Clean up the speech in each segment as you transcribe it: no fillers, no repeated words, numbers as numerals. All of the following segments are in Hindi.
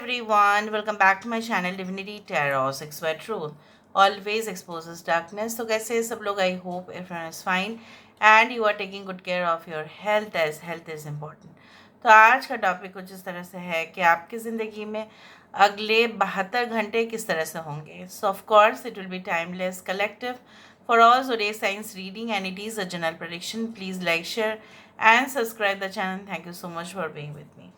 everyone, welcome back to my channel Divinity Tarot 6 by Truth. Always exposes darkness. तो कैसे हैं सब लोग? I hope everyone is fine and you are taking good care of your health as health is important. तो आज का टॉपिक कुछ इस तरह से है कि आपकी ज़िंदगी में अगले 72 घंटे किस तरह से होंगे. So of course it will be timeless, collective for all zodiac signs reading and it is a general prediction. Please like, share and subscribe the channel. Thank you so much for being with me.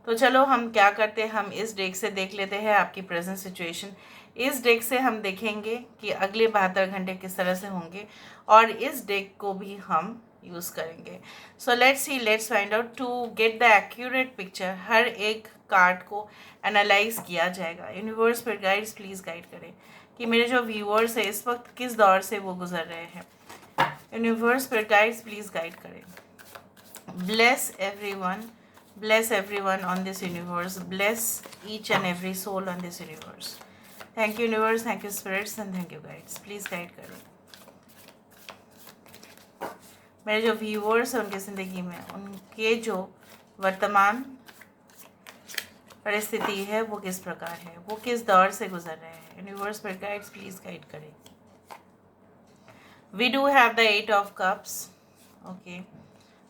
तो चलो हम क्या करते हैं, हम इस डेक से देख लेते हैं आपकी प्रेजेंट सिचुएशन. इस डेक से हम देखेंगे कि अगले 72 घंटे किस तरह से होंगे और इस डेक को भी हम यूज़ करेंगे. So let's find out to get the accurate picture. हर एक कार्ड को एनालाइज किया जाएगा. यूनिवर्स पर गाइड्स प्लीज़ गाइड करें कि मेरे जो व्यूअर्स है इस वक्त किस दौर से वो गुजर रहे हैं. यूनिवर्स पर गाइड्स प्लीज़ गाइड करें. Bless everyone on this universe. Bless each and every soul on this universe. Thank you universe, thank you spirits and thank you guides. Please guide करें. मेरे जो व्यूअर्स हैं उनकी ज़िंदगी में उनके जो वर्तमान परिस्थिति है वो किस प्रकार है, वो किस दौर से गुजर रहे हैं. यूनिवर्स पर गाइड्स प्लीज़ गाइड करें. We do have the 8 of cups. Okay.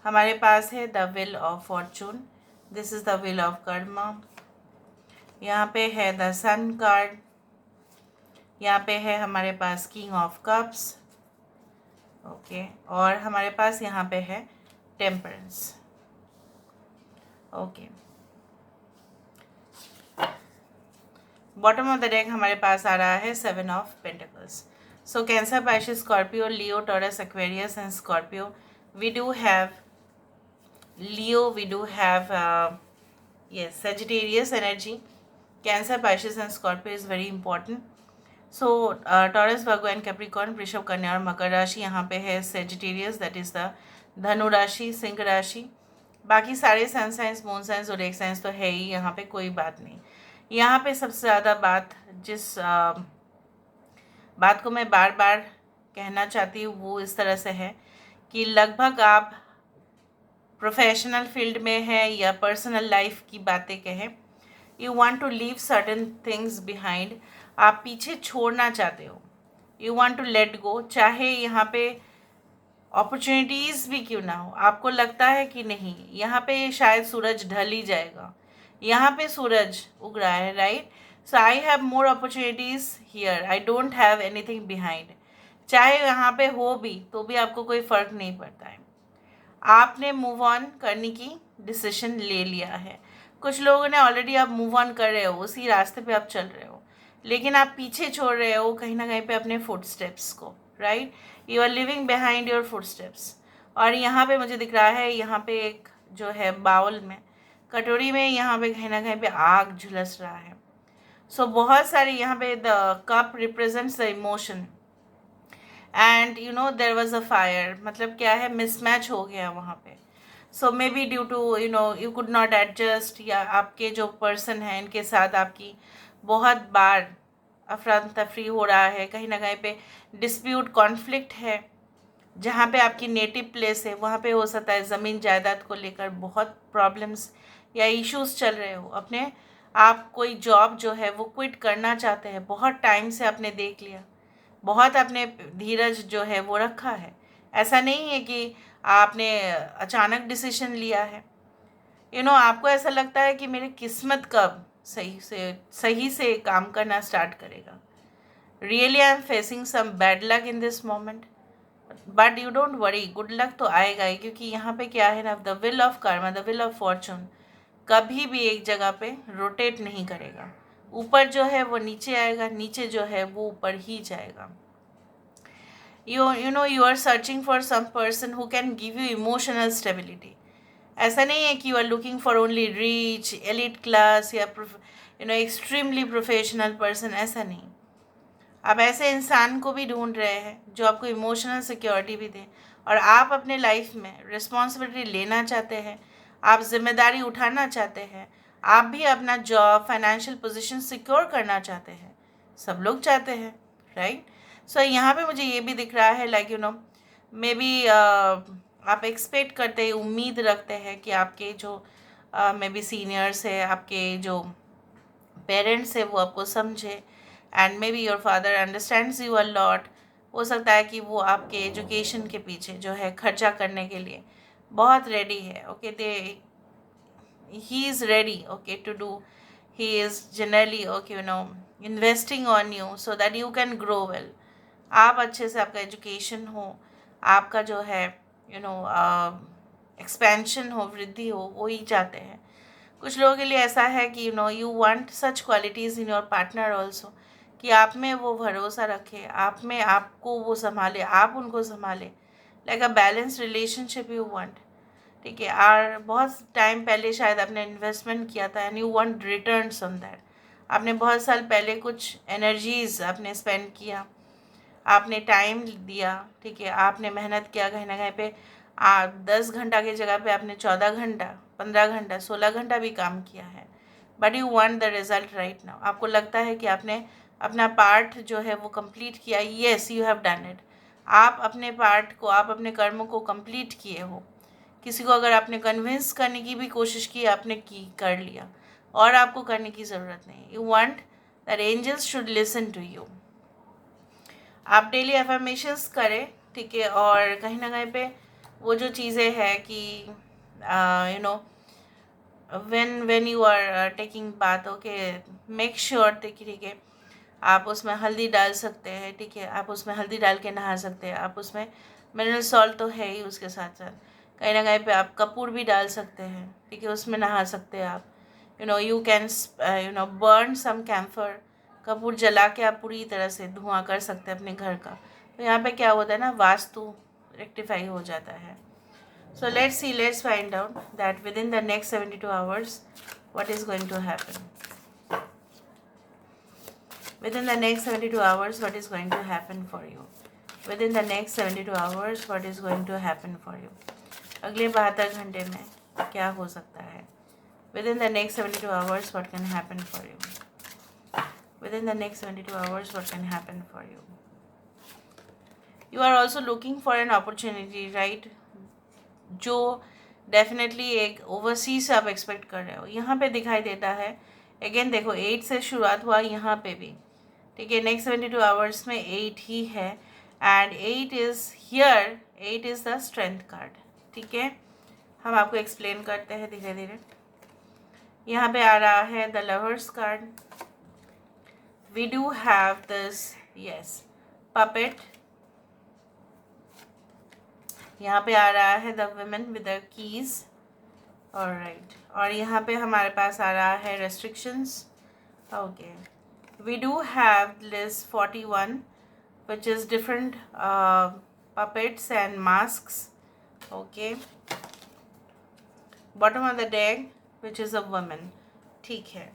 हमारे पास है the wheel of Fortune. This is the wheel of Karma. यहाँ पे है द सन कार्ड. यहाँ पे है हमारे पास किंग ऑफ कप्स. ओके. और हमारे पास यहाँ पे है temperance. Okay. Bottom of the deck हमारे पास आ रहा है 7 of pentacles. So cancer, Pisces, Scorpio, Leo, taurus, Aquarius and Scorpio. We do have Leo, we do have yes, Sagittarius energy. Cancer, Pisces and Scorpio is very important. So Taurus, Virgo and Capricorn, वृषभ, कन्या और मकर राशि. यहाँ पे है Sagittarius, that is the धनु राशि, सिंह राशि. बाकी सारे सन साइंस, मून साइंस और एक साइंस तो है ही. यहाँ पे कोई बात नहीं. यहाँ पे सबसे ज़्यादा बात जिस बात को मैं बार बार कहना चाहती हूँ वो इस तरह से है कि लगभग आप प्रोफेशनल फील्ड में है या पर्सनल लाइफ की बातें कहें, you want to leave certain things behind. आप पीछे छोड़ना चाहते हो. You want to let go. चाहे यहाँ पे अपॉर्चुनिटीज़ भी क्यों ना हो, आपको लगता है कि नहीं यहाँ पे शायद सूरज ढल ही जाएगा. यहाँ पे सूरज उग रहा है, right. So I have more opportunities here. I don't have anything behind. चाहे यहाँ पे हो भी तो भी आपको कोई फ़र्क नहीं पड़ता है. आपने मूव ऑन करने की डिसीजन ले लिया है. कुछ लोगों ने ऑलरेडी आप मूव ऑन कर रहे हो, उसी रास्ते पे आप चल रहे हो, लेकिन आप पीछे छोड़ रहे हो कहीं ना कहीं पे अपने फुट स्टेप्स को, right. You are living behind your footsteps. और यहाँ पे मुझे दिख रहा है, यहाँ पे एक जो है बाउल में, कटोरी में, यहाँ पे कहीं ना कहीं पे आग झुलस रहा है. सो बहुत सारे यहाँ पे the cup represents the emotion and you know there was a fire. मतलब क्या है, मिसमैच हो गया वहाँ पे. So maybe due to you could not adjust, या आपके जो पर्सन हैं इनके साथ आपकी बहुत बार अफरा तफरी हो रहा है. कहीं ना कहीं पे डिस्प्यूट, कॉन्फ्लिक्ट है. जहाँ पे आपकी नेटिव प्लेस है वहाँ पे हो सकता है ज़मीन जायदाद को लेकर बहुत प्रॉब्लम्स या इश्यूज चल रहे हो. अपने आप कोई जॉब जो है वो क्विट करना चाहते हैं. बहुत टाइम से आपने देख लिया, बहुत आपने धीरज जो है वो रखा है. ऐसा नहीं है कि आपने अचानक डिसीजन लिया है. आपको ऐसा लगता है कि मेरी किस्मत कब सही से काम करना स्टार्ट करेगा. Really I am facing some bad luck in this moment, but you don't worry, good luck तो आएगा ही. क्योंकि यहाँ पे क्या है ना, the will of karma, the will of fortune कभी भी एक जगह पे रोटेट नहीं करेगा. ऊपर जो है वो नीचे आएगा, नीचे जो है वो ऊपर ही जाएगा. You are searching for some person who can give you emotional stability. ऐसा नहीं है कि you are looking for only rich, elite class या extremely professional person. ऐसा नहीं. आप ऐसे इंसान को भी ढूंढ रहे हैं जो आपको इमोशनल सिक्योरिटी भी दे. और आप अपने लाइफ में रिस्पॉन्सिबिलिटी लेना चाहते हैं, आप जिम्मेदारी उठाना चाहते हैं, आप भी अपना जॉब, फाइनेंशियल पोजीशन सिक्योर करना चाहते हैं. सब लोग चाहते हैं, राइट. सो यहाँ पे मुझे ये भी दिख रहा है लाइक मे बी आप एक्सपेक्ट करते हैं, उम्मीद रखते हैं कि आपके जो मे बी सीनियर्स है, आपके जो पेरेंट्स है वो आपको समझे, and may be your father understands you a lot. हो सकता है कि वो आपके एजुकेशन के पीछे जो है खर्चा करने के लिए बहुत रेडी है। Okay, they he is ready, okay, to do, he is generally, okay, investing on you so that you can grow well। आप अच्छे से आपका एजुकेशन हो, आपका जो है एक्सपेंशन हो, वृद्धि हो, वो ही चाहते हैं। कुछ लोगों के लिए ऐसा है कि you want such qualities in your partner also, कि आप में वो भरोसा रखे, आप में आपको वो संभाले, आप उनको संभाले, like a balance relationship you want. ठीक है, और बहुत टाइम पहले शायद आपने इन्वेस्टमेंट किया था and you want returns on that. आपने बहुत साल पहले कुछ एनर्जीज आपने स्पेंड किया, आपने टाइम दिया, ठीक है, आपने मेहनत किया, कहीं ना कहीं पे 10 घंटा की जगह पे आपने 14 घंटा, 15 घंटा, 16 घंटा भी काम किया है, but you want the result right now. आपको लगता है कि आपने अपना पार्ट जो है वो कंप्लीट किया। Yes, you have done it. आप अपने पार्ट को, आप अपने कर्मों को कंप्लीट किए हो। किसी को अगर आपने कन्विंस करने की भी कोशिश की, आपने की, कर लिया, और आपको करने की ज़रूरत नहीं। You want that angels should listen to you. आप डेली एफर्मेशंस करें, ठीक है, और कहीं ना कहीं पे वो जो चीज़ें हैं कि when you are taking bath, okay, make sure, ठीक है, आप उसमें हल्दी डाल सकते हैं, ठीक है, आप उसमें हल्दी डाल के नहा सकते हैं, आप उसमें मिनरल सॉल्ट तो है ही, उसके साथ साथ कहीं ना कहीं पे आप कपूर भी डाल सकते हैं, ठीक है, उसमें नहा सकते हैं आप। You can burn some camphor, कपूर जला के आप पूरी तरह से धुआं कर सकते हैं अपने घर का। तो यहाँ पे क्या होता है ना, वास्तु रेक्टिफाई हो जाता है। सो let's find out that with in the next 72 hours what is going to happen. Within the next 72 hours, what is going to happen for you? Within the next 72 hours, what is going to happen for you? अगले 72 घंटे में क्या हो सकता है? Within the next 72 hours, what can happen for you? Within the next 72 hours, what can happen for you? You are also looking for an opportunity, right? जो डेफिनेटली एक ओवरसीज आप एक्सपेक्ट कर रहे हो, यहाँ पे दिखाई देता है। अगेन देखो, 8 से शुरुआत हुआ यहाँ पे भी, ठीक है, नेक्स्ट 72 आवर्स में 8 ही है, and 8 is here, 8 is the strength card. ठीक है, हम आपको एक्सप्लेन करते हैं धीरे धीरे। यहाँ पे आ रहा है the lovers card. We do have this, yes, puppet. यहाँ पे आ रहा है the women with the keys, alright, और यहाँ पे हमारे पास आ रहा है restrictions. Okay, we do have list 41 which is different puppets and masks. Okay, bottom of the deck which is a woman. ठीक है,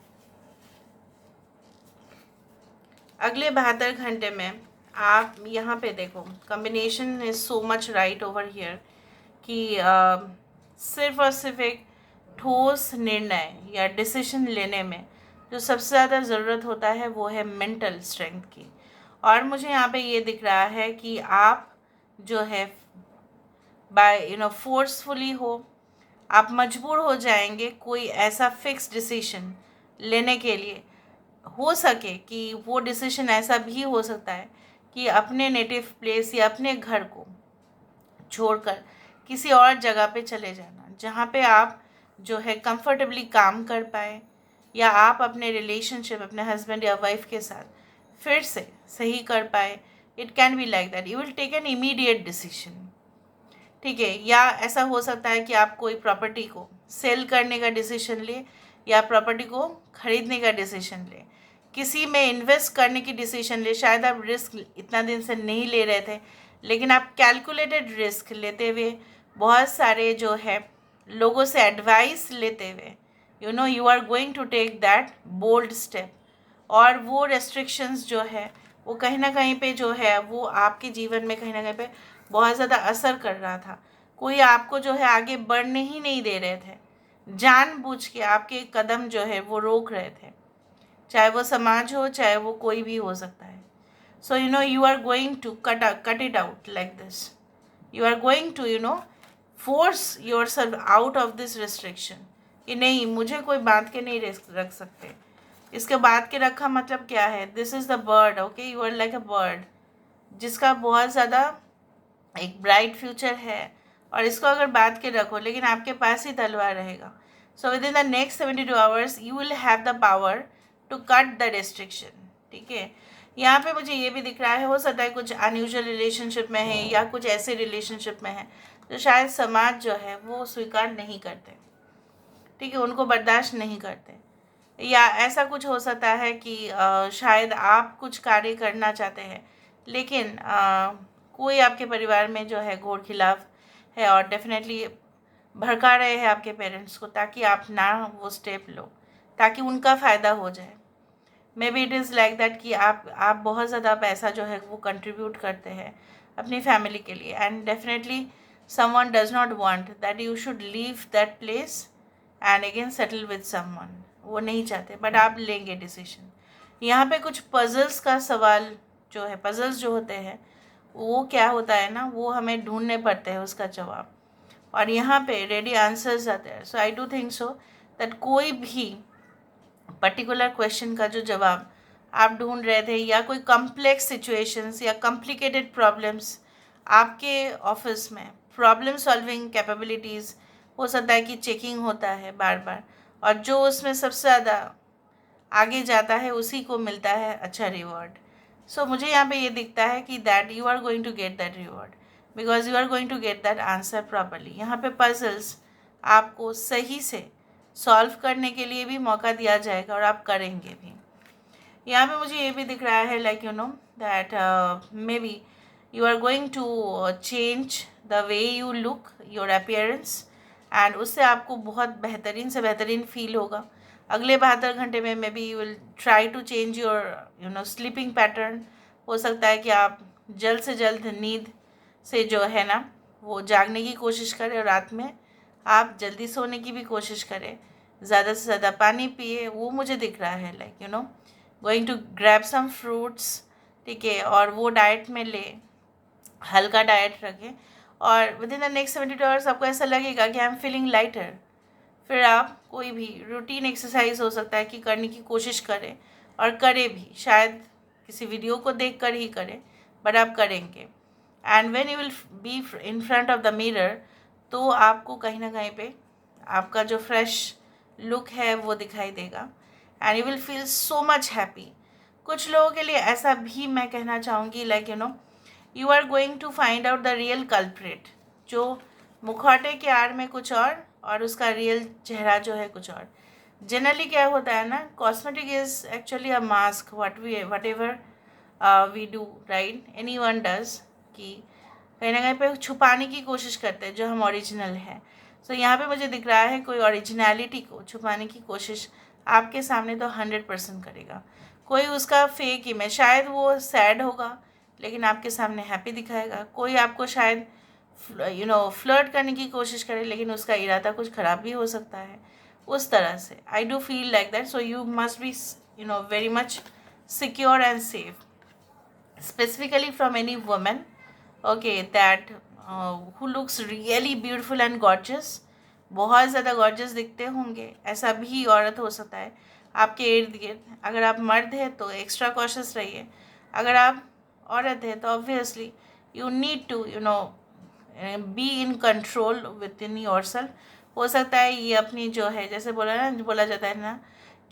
अगले 72 घंटे में आप यहाँ पे देखो, combination is so much right over here कि सिर्फ और सिर्फ एक ठोस निर्णय या डिसीजन लेने में जो सबसे ज़्यादा ज़रूरत होता है वो है मेंटल स्ट्रेंथ की। और मुझे यहाँ पे ये दिख रहा है कि आप जो है बाय फोर्सफुली हो, आप मजबूर हो जाएंगे कोई ऐसा फिक्स डिसीजन लेने के लिए। हो सके कि वो डिसीजन ऐसा भी हो सकता है कि अपने नेटिव प्लेस या अपने घर को छोड़कर किसी और जगह पे चले जाना, जहाँ पे आप जो है कंफर्टेबली काम कर पाए, या आप अपने रिलेशनशिप अपने हस्बैंड या वाइफ के साथ फिर से सही कर पाए। It can be like that, you will take an immediate decision. ठीक है, या ऐसा हो सकता है कि आप कोई प्रॉपर्टी को सेल करने का डिसीजन ले, या प्रॉपर्टी को खरीदने का डिसीजन ले, किसी में इन्वेस्ट करने की डिसीजन ले। शायद आप रिस्क इतना दिन से नहीं ले रहे थे, लेकिन आप कैलकुलेटेड रिस्क लेते हुए, बहुत सारे जो है लोगों से एडवाइस लेते हुए, you are going to take that bold step. और वो रेस्ट्रिक्शंस जो है वो कहीं ना कहीं पे जो है वो आपके जीवन में कहीं ना कहीं पे बहुत ज़्यादा असर कर रहा था। कोई आपको जो है आगे बढ़ने ही नहीं दे रहे थे, जानबूझ के आपके कदम जो है वो रोक रहे थे, चाहे वो समाज हो, चाहे वो कोई भी हो सकता है। So you are going to cut it out like this. You are going to force yourself out of this restriction कि नहीं, मुझे कोई बांध के नहीं रख सकते, इसके बाद के रखा मतलब क्या है, this is the bird, okay, you are like a bird, जिसका बहुत ज़्यादा एक ब्राइट फ्यूचर है, और इसको अगर बात के रखो लेकिन आपके पास ही तलवार रहेगा. So within the next 72 hours you will have the power to cut the restriction. ठीक है, यहाँ पे मुझे ये भी दिख रहा है, हो सकता है कुछ अनयूजुअल रिलेशनशिप में है या कुछ ऐसे रिलेशनशिप में है जो शायद समाज जो है वो स्वीकार नहीं करते. ठीक है, उनको बर्दाश्त नहीं करते, या ऐसा कुछ हो सकता है कि शायद आप कुछ कार्य करना चाहते हैं लेकिन कोई आपके परिवार में जो है घोर खिलाफ है और डेफिनेटली भड़का रहे हैं आपके पेरेंट्स को ताकि आप ना वो स्टेप लो, ताकि उनका फ़ायदा हो जाए. May be it is like that कि आप बहुत ज़्यादा पैसा जो है वो कंट्रीब्यूट करते हैं अपनी फैमिली के लिए, and definitely someone does not want that you should leave that place and again settle with someone. वो नहीं चाहते, बट आप लेंगे डिसीजन. यहाँ पे कुछ पजल्स का सवाल जो है, पजल्स जो होते हैं वो क्या होता है ना, वो हमें ढूंढने पड़ते हैं उसका जवाब, और यहाँ पे रेडी आंसर्स आते हैं. So I do think so that कोई भी पर्टिकुलर क्वेश्चन का जो जवाब आप ढूंढ रहे थे, या कोई कम्प्लेक्स सिचुएशंस या कॉम्प्लिकेटेड प्रॉब्लम्स आपके ऑफिस में, प्रॉब्लम सॉल्विंग कैपेबिलिटीज़ हो सकता है कि चेकिंग होता है बार बार, और जो उसमें सबसे ज़्यादा आगे जाता है उसी को मिलता है अच्छा रिवॉर्ड. सो मुझे यहाँ पे ये दिखता है कि that you are going to get that reward because you are going to get that answer properly. यहाँ पे पजल्स आपको सही से सॉल्व करने के लिए भी मौका दिया जाएगा और आप करेंगे भी. यहाँ पे मुझे ये भी दिख रहा है like you know that maybe you are going to change the way you look, your appearance, and उससे आपको बहुत बेहतरीन से बेहतरीन फील होगा. अगले 72 घंटे में maybe you will try to change your sleeping pattern. हो सकता है कि आप जल्द से जल्द नींद से जो है ना वो जागने की कोशिश करें, और रात में आप जल्दी सोने की भी कोशिश करें, ज़्यादा से ज़्यादा पानी पिए. वो मुझे दिख रहा है like you know going to grab some fruits. ठीक है, और वो डाइट में ले, हल्का डाइट रखें, और with in the next 72 hours आपको ऐसा लगेगा कि आई एम फीलिंग लाइटर. फिर आप कोई भी रूटीन एक्सरसाइज हो सकता है कि करने की कोशिश करें, और करें भी, शायद किसी वीडियो को देख कर ही करें, बट आप करेंगे. And when you will be in front of the mirror, तो आपको कहीं ना कहीं पे आपका जो फ्रेश लुक है वो दिखाई देगा, and you will feel so much happy. कुछ लोगों के लिए ऐसा भी मैं कहना चाहूँगी like you know you are going to find out the real culprit, जो मुखौटे के आड़ में कुछ और उसका रियल चेहरा जो है कुछ और. जनरली क्या होता है ना, cosmetic is actually a mask, whatever we do right, anyone does, कि कहीं ना कहीं पे छुपाने की कोशिश करते हैं जो हम ओरिजिनल है. सो यहाँ पे मुझे दिख रहा है कोई ओरिजिनलिटी को छुपाने की कोशिश आपके सामने तो 100% करेगा. कोई उसका फेक इमेज, शायद वो सैड होगा लेकिन आपके सामने हैप्पी दिखाएगा. कोई आपको शायद फ्लर्ट करने की कोशिश करे लेकिन उसका इरादा कुछ ख़राब भी हो सकता है. उस तरह से I do feel like that. So you must be very much secure and safe, specifically from any woman, okay, that who looks really beautiful and gorgeous. बहुत ज़्यादा गॉर्जस दिखते होंगे, ऐसा भी औरत हो सकता है आपके इर्द गिर्द. अगर आप मर्द हैं तो एक्स्ट्रा कॉशियस रहिए, अगर आप औरत है तो obviously you need to be in control within yourself. हो सकता है ये अपनी जो है, जैसे बोला जाता है ना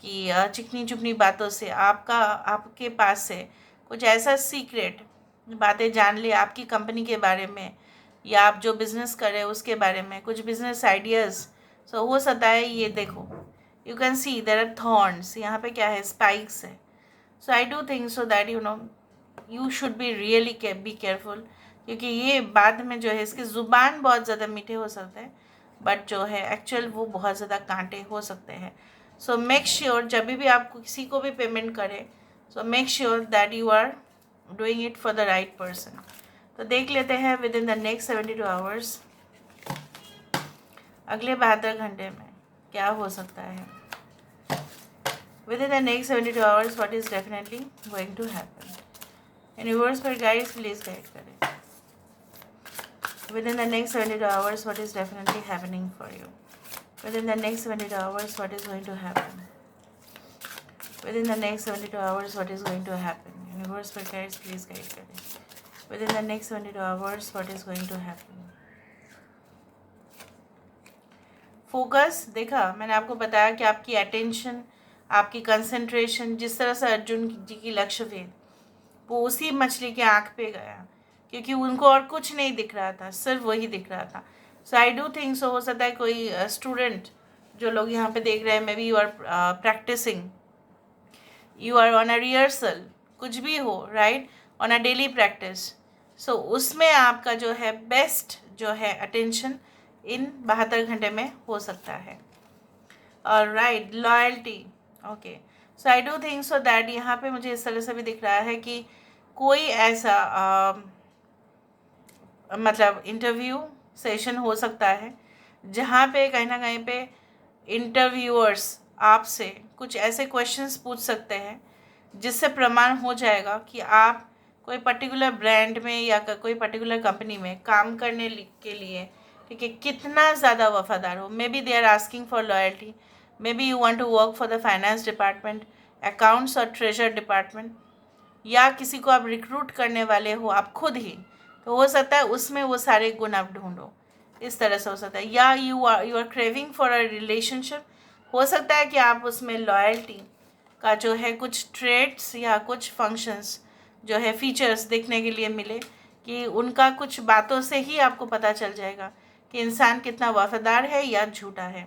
कि चिकनी चुपनी बातों से आपके पास से कुछ ऐसा सीक्रेट बातें जान ले आपकी कंपनी के बारे में, या आप जो बिज़नेस कर रहे हैं उसके बारे में, कुछ बिज़नेस आइडियाज़. सो हो सकता है ये देखो, you can see there are thorns, यहाँ पे क्या है, स्पाइक्स है. So I do think so that you should be really be careful, क्योंकि ये बाद में जो है इसकी ज़ुबान बहुत ज़्यादा मीठे हो सकते हैं, बट जो है एक्चुअल वो बहुत ज़्यादा कांटे हो सकते हैं. सो मेक श्योर जब भी आप किसी को भी पेमेंट करें, so make sure that you are doing it for the right person. तो देख लेते हैं within the next 72 hours, अगले 72 घंटे में क्या हो सकता है. Within the next 72 hours what is definitely going to happen. Universe पर गाइड्स प्लीज गाइड करें. Within the next 72 hours, what is definitely happening for you? Within the next 72 hours, what is going to happen? Within the next 72 hours, what is going to happen? Universe पर guides, please guide करें. Within the next 72 hours, what is going to happen? Focus, देखा मैंने आपको बताया कि आपकी अटेंशन, आपकी कंसंट्रेशन, जिस तरह से अर्जुन जी की लक्ष्य भेद, वो उसी मछली के आँख पे गया, क्योंकि उनको और कुछ नहीं दिख रहा था, सिर्फ वही दिख रहा था. सो आई डू थिंक सो, हो सकता है कोई स्टूडेंट जो लोग यहाँ पे देख रहे हैं, maybe you are practising, you are on a rehearsal, कुछ भी हो, right, on a daily practice. So उसमें आपका जो है बेस्ट जो है अटेंशन इन 72 घंटे में हो सकता है. और right, loyalty, okay. So I do think so that यहाँ पे मुझे इस तरह से भी दिख रहा है कि कोई ऐसा मतलब इंटरव्यू सेशन हो सकता है जहाँ पे कहीं ना कहीं पे इंटरव्यूअर्स आपसे कुछ ऐसे क्वेश्चंस पूछ सकते हैं जिससे प्रमाण हो जाएगा कि आप कोई पर्टिकुलर ब्रांड में या कोई पर्टिकुलर कंपनी में काम करने के लिए, ठीक है, कितना ज़्यादा वफादार हो. Maybe they are asking for loyalty, maybe you want to work for the finance department, accounts और ट्रेजर डिपार्टमेंट, या किसी को आप रिक्रूट करने वाले हो आप खुद ही, तो हो सकता है उसमें वो सारे गुण आप ढूंढो. इस तरह से हो सकता है. या you are craving for a relationship, हो सकता है कि आप उसमें लॉयल्टी का जो है कुछ ट्रेड्स या कुछ फंक्शंस जो है फीचर्स देखने के लिए मिले, कि उनका कुछ बातों से ही आपको पता चल जाएगा कि इंसान कितना वफादार है या झूठा है.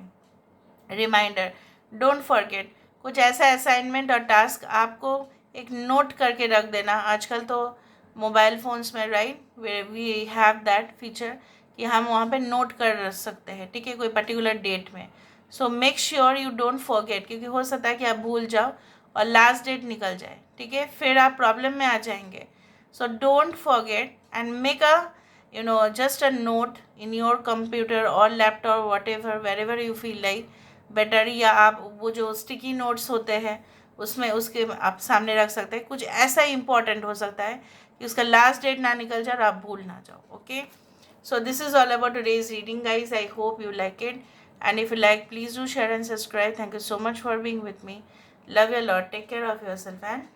रिमाइंडर, डोंट फॉरगेट, कुछ ऐसा असाइनमेंट और टास्क आपको एक नोट करके रख देना. आजकल तो मोबाइल फ़ोन्स में, right, we have that feature कि हम वहाँ पे नोट कर सकते हैं, ठीक है, कोई पर्टिकुलर डेट में. सो make sure you don't forget, क्योंकि हो सकता है कि आप भूल जाओ और लास्ट डेट निकल जाए, ठीक है, फिर आप प्रॉब्लम में आ जाएंगे. So don't forget and make a just a note in your computer or laptop, whatever, wherever you feel like better. या आप वो जो स्टिकी नोट्स होते हैं उसमें उसके आप सामने रख सकते हैं. कुछ ऐसा इंपॉर्टेंट हो सकता है कि उसका लास्ट डेट ना निकल जाए और आप भूल ना जाओ. Okay, so this is all about today's reading, guys. I hope you like it, and if you like, please do share and subscribe. Thank you so much for being with me. Love you a lot. Take care of yourself and